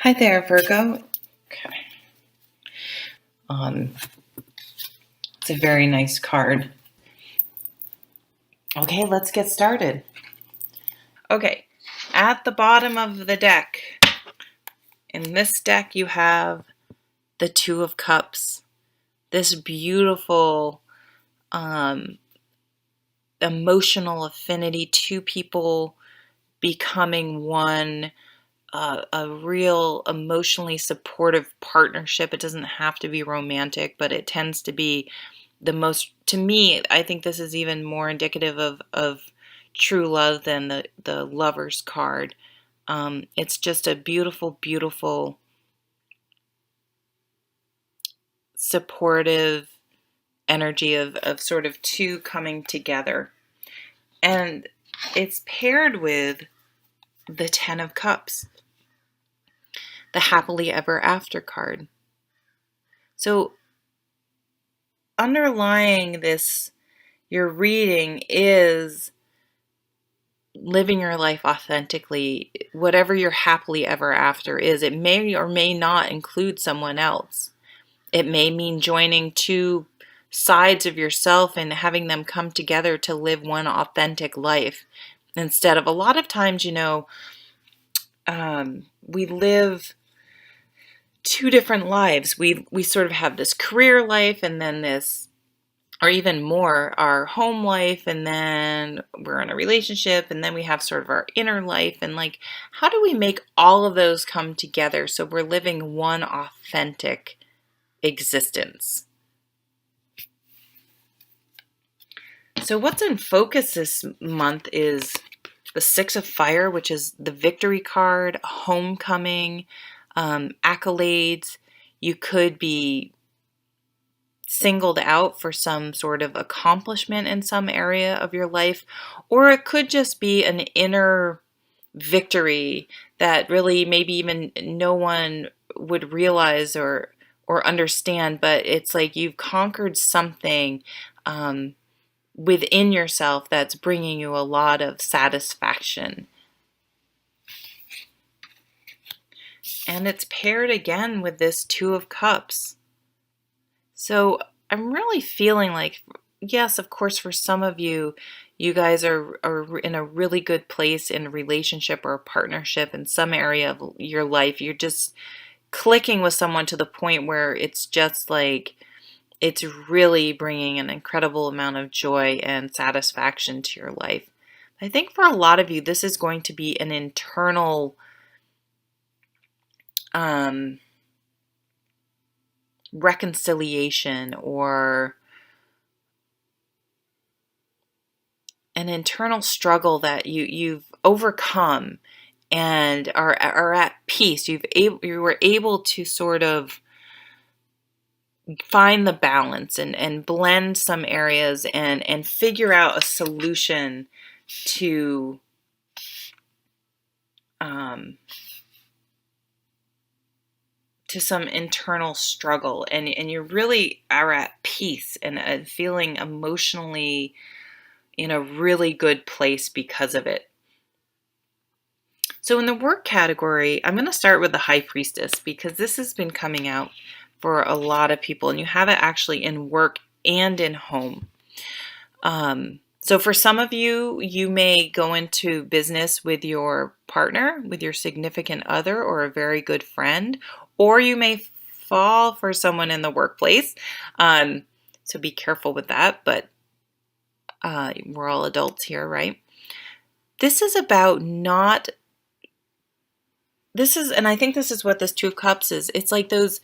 Hi there, Virgo. Okay. Um, it's a very nice card. Okay, let's get started. Okay, at the bottom of the deck, in this deck, you have the Two of Cups. This beautiful emotional affinity, two people becoming one, a real emotionally supportive partnership. It doesn't have to be romantic, but it tends to be the most, to me, I think this is even more indicative of true love than the Lover's card. It's just a beautiful, beautiful, supportive energy of sort of two coming together. And it's paired with the Ten of Cups, the happily ever after card. So underlying this, your reading is living your life authentically, whatever your happily ever after is. It may or may not include someone else. It may mean joining two sides of yourself and having them come together to live one authentic life. Instead of, a lot of times, we live two different lives. We sort of have this career life, and then this, or even more, our home life, and then we're in a relationship, and then we have sort of our inner life. And like, how do we make all of those come together so we're living one authentic existence? So what's in focus this month is the Six of Fire, which is the victory card, homecoming, accolades. You could be singled out for some sort of accomplishment in some area of your life, or it could just be an inner victory that really maybe even no one would realize or understand, but it's like you've conquered something within yourself that's bringing you a lot of satisfaction. And it's paired again with this Two of Cups. So I'm really feeling like, yes, of course, for some of you, you guys are in a really good place in a relationship or a partnership in some area of your life. You're just clicking with someone to the point where it's just like, it's really bringing an incredible amount of joy and satisfaction to your life. I think for a lot of you, this is going to be an internal reconciliation, or an internal struggle that you've overcome and are at peace. You were able to sort of find the balance and blend some areas and figure out a solution to some internal struggle, and you really are at peace and feeling emotionally in a really good place because of it. So in the work category, I'm going to start with the High Priestess, because this has been coming out for a lot of people, and you have it actually in work and in home. So for some of you, you may go into business with your partner, with your significant other, or a very good friend, or you may fall for someone in the workplace. So be careful with that, but we're all adults here, right? This is about not, and I think this is what this Two of Cups is. It's like those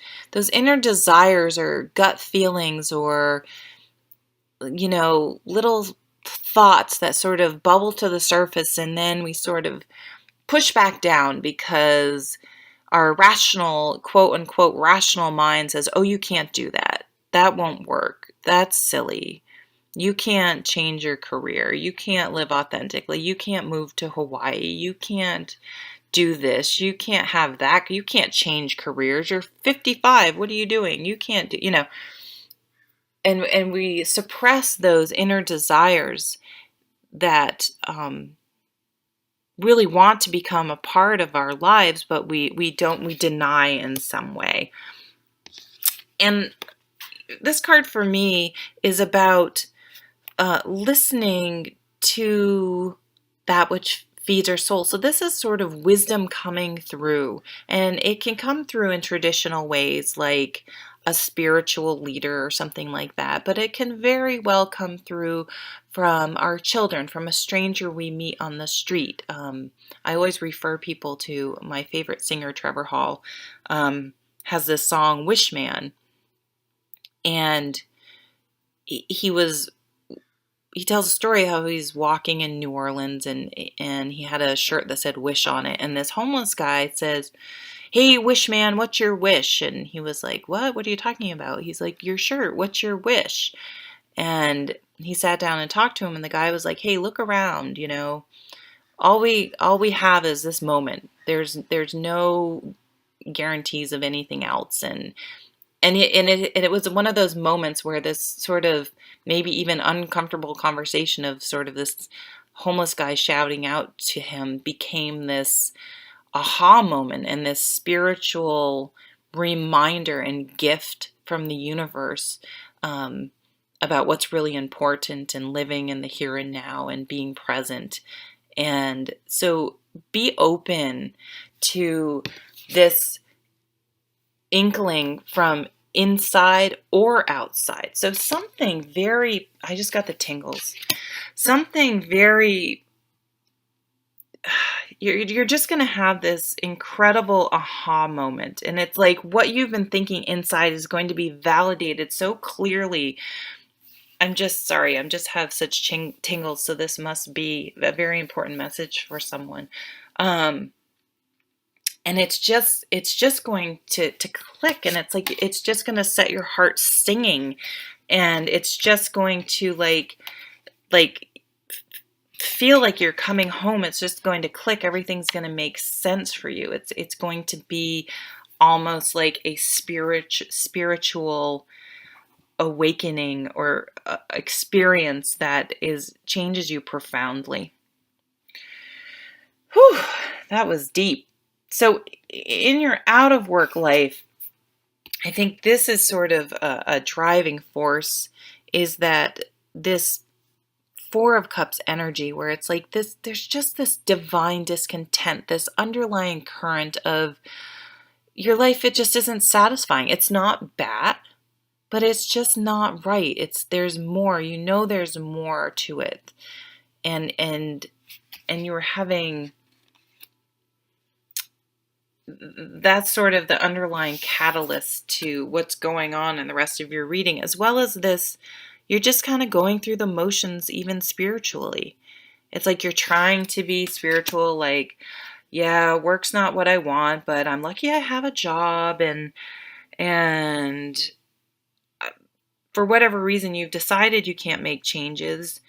inner desires or gut feelings, or, little thoughts that sort of bubble to the surface, and then we sort of push back down because our rational, quote unquote, rational mind says, oh, you can't do that. That won't work. That's silly. You can't change your career. You can't live authentically. You can't move to Hawaii. You can't do this. You can't have that. You can't change careers. You're 55. What are you doing? You can't do, and we suppress those inner desires that really want to become a part of our lives, but we deny in some way. And this card for me is about listening to that which feeds our soul. So this is sort of wisdom coming through, and it can come through in traditional ways like a spiritual leader or something like that, but it can very well come through from our children, from a stranger we meet on the street. I always refer people to my favorite singer, Trevor Hall, has this song, Wish Man, and he was he tells a story how he's walking in New Orleans, and he had a shirt that said wish on it, and this homeless guy says, "Hey, wish man, what's your wish?" And he was like, what are you talking about? He's like, "Your shirt, what's your wish?" And he sat down and talked to him, and the guy was like, "Hey, look around, all we have is this moment. There's no guarantees of anything else." And it was one of those moments where this sort of maybe even uncomfortable conversation of sort of this homeless guy shouting out to him became this aha moment and this spiritual reminder and gift from the universe, about what's really important and living in the here and now and being present. And so be open to this inkling from inside or outside. So I just got the tingles. Something very, you're just going to have this incredible aha moment. And it's like what you've been thinking inside is going to be validated so clearly. I'm just have such tingles. So this must be a very important message for someone. And it's just going to click, and it's just going to set your heart singing, and it's just going to like feel like you're coming home. It's just going to click. Everything's going to make sense for you. It's going to be almost like a spiritual awakening or experience that changes you profoundly. Whew, that was deep. So in your out of work life, I think this is sort of a driving force, is that this Four of Cups energy, where it's like this, there's just this divine discontent, this underlying current of your life. It just isn't satisfying. It's not bad, but it's just not right. There's more, there's more to it. And you're having, that's sort of the underlying catalyst to what's going on in the rest of your reading, as well as this, you're just kind of going through the motions, even spiritually. It's like you're trying to be spiritual, like, yeah, work's not what I want, but I'm lucky I have a job, and for whatever reason, you've decided you can't make changes,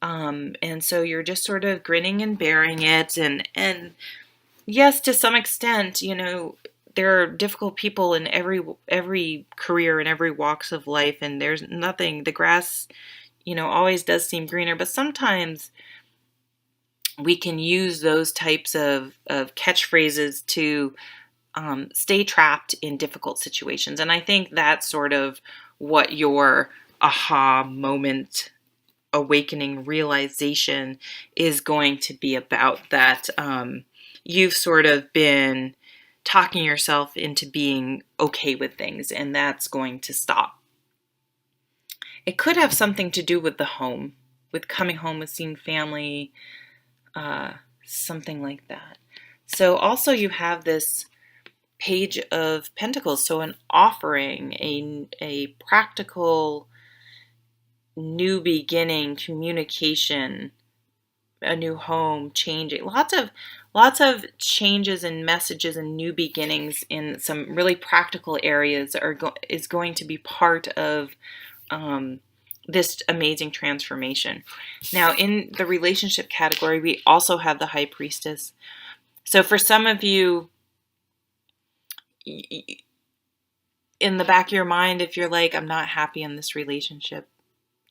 and so you're just sort of grinning and bearing it, and yes, to some extent, there are difficult people in every career and every walks of life, and there's nothing, the grass, always does seem greener, but sometimes we can use those types of catchphrases to stay trapped in difficult situations. And I think that's sort of what your aha moment, awakening, realization is going to be about, that you've sort of been talking yourself into being okay with things, and that's going to stop. It could have something to do with the home, with coming home, with seeing family, something like that. So also you have this Page of Pentacles, so an offering, a practical new beginning, communication, a new home, changing, lots of changes and messages and new beginnings in some really practical areas is going to be part of this amazing transformation. Now, in the relationship category, we also have the High Priestess. So for some of you, in the back of your mind, if you're like, I'm not happy in this relationship,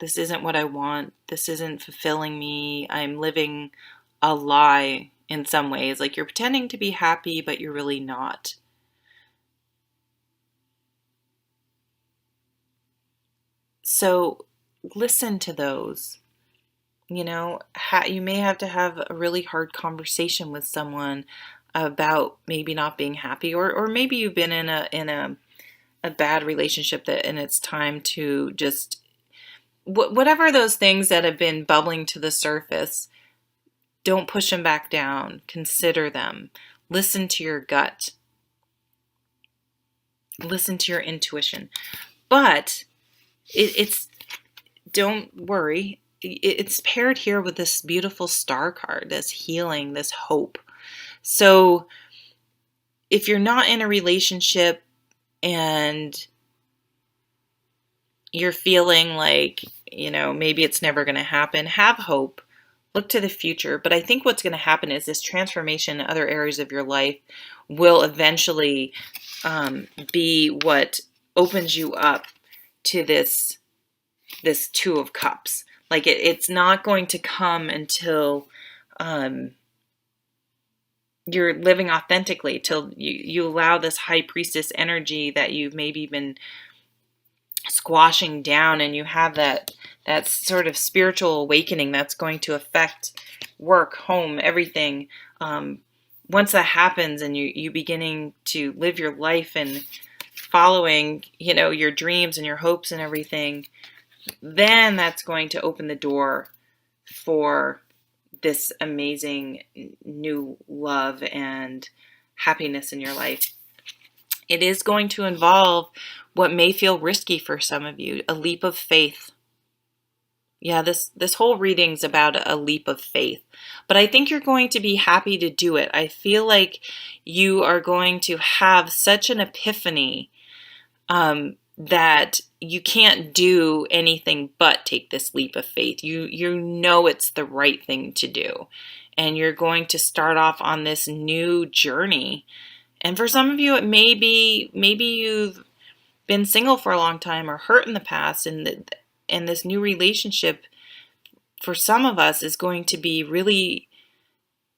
this isn't what I want, this isn't fulfilling me, I'm living a lie in some ways. Like you're pretending to be happy, but you're really not. So listen to those. You know, you may have to have a really hard conversation with someone about maybe not being happy, or maybe you've been in a bad relationship and it's time to just whatever those things that have been bubbling to the surface, don't push them back down. Consider them. Listen to your gut. Listen to your intuition. But it's don't worry. It's paired here with this beautiful star card, this healing, this hope. So if you're not in a relationship and you're feeling like, maybe it's never going to happen, have hope. Look to the future. But I think what's going to happen is this transformation in other areas of your life will eventually be what opens you up to this Two of Cups. Like it's not going to come until you're living authentically, till you allow this high priestess energy that you've maybe been squashing down, and you have that sort of spiritual awakening that's going to affect work, home, everything. Once that happens and you beginning to live your life and following, your dreams and your hopes and everything, then that's going to open the door for this amazing new love and happiness in your life. It is going to involve what may feel risky for some of you, a leap of faith. Yeah, this whole reading's about a leap of faith, but I think you're going to be happy to do it. I feel like you are going to have such an epiphany that you can't do anything but take this leap of faith. You know it's the right thing to do, and you're going to start off on this new journey. And for some of you, it may be maybe you've been single for a long time or hurt in the past, and this new relationship for some of us is going to be really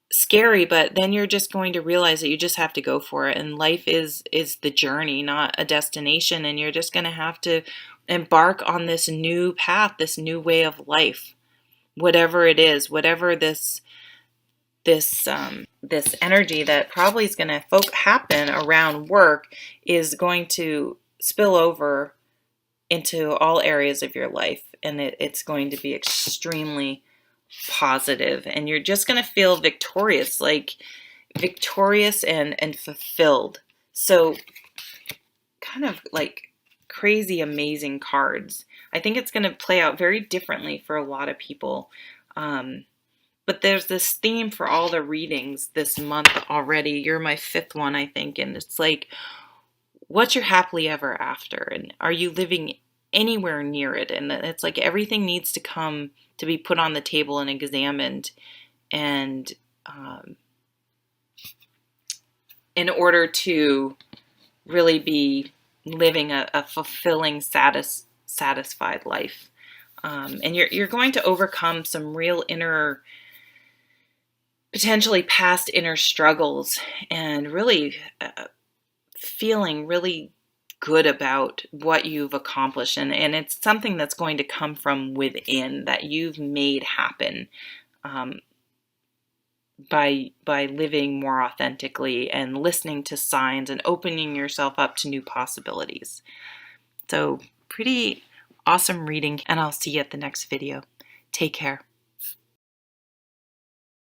scary, but then you're just going to realize that you just have to go for it, and life is the journey, not a destination, and you're just going to have to embark on this new path, this new way of life, whatever it is, whatever this energy that probably is going to happen around work is going to spill over into all areas of your life, and it's going to be extremely positive, and you're just going to feel victorious, and fulfilled. So kind of like crazy amazing cards. I think it's going to play out very differently for a lot of people. But there's this theme for all the readings this month already. You're my 5th one, I think, and it's like, what's your happily ever after, and are you living anywhere near it? And it's like everything needs to come to be put on the table and examined, and in order to really be living a fulfilling, satisfied life. And you're going to overcome some real potentially past inner struggles, and really feeling really good about what you've accomplished, and it's something that's going to come from within, that you've made happen by living more authentically and listening to signs and opening yourself up to new possibilities. So pretty awesome reading, and I'll see you at the next video. Take care.